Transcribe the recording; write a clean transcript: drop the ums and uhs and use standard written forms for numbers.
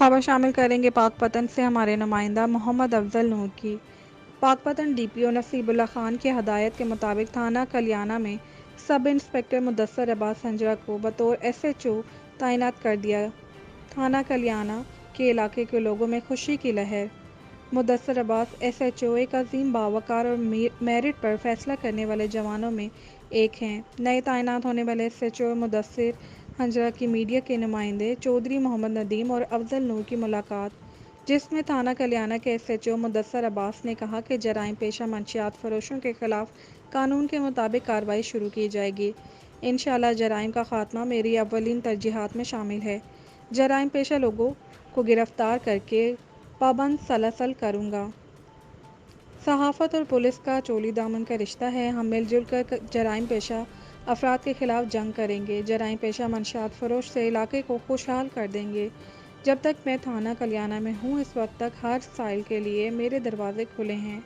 खबर शामिल करेंगे पाकपतन से हमारे नुमाइंदा मोहम्मद अफजल नूर की। पाकपतन डीपीओ नसीबुल्ला खान की हदायत के मुताबिक थाना कलियाना में सब इंस्पेक्टर मुदस्सर अब्बास संजरा को बतौर एसएचओ तैनात कर दिया। थाना कलियाना के इलाके के लोगों में खुशी की लहर। मुदस्सर अब्बास एसएचओ एक अजीम बावकार और मेरिट पर फैसला करने वाले जवानों में एक हैं। नए तैनात होने वाले एसएचओ मुदस्सिर हंजरा की मीडिया के नुमाइंदे चौधरी मोहम्मद नदीम और अफजल नूर की मुलाकात, जिसमें थाना कलियाना के एसएचओ मुदस्सर अब्बास ने कहा कि जराइम पेशा मंशियात फरोशों के खिलाफ कानून के मुताबिक कार्रवाई शुरू की जाएगी। इंशाअल्लाह जराइम का खात्मा मेरी अव्वलीन तरजीहात में शामिल है। जराइम पेशा लोगों को गिरफ्तार करके पाबंद सलसल करूँगा। सहाफ़त और पुलिस का चोली दामन का रिश्ता है। हम मिलजुल कर जराइम पेशा अफराद के खिलाफ जंग करेंगे। जराइम पेशा मंशियात फरोश से इलाके को खुशहाल कर देंगे। जब तक मैं थाना कलियाना में हूँ, इस वक्त तक हर साइल के लिए मेरे दरवाजे खुले हैं।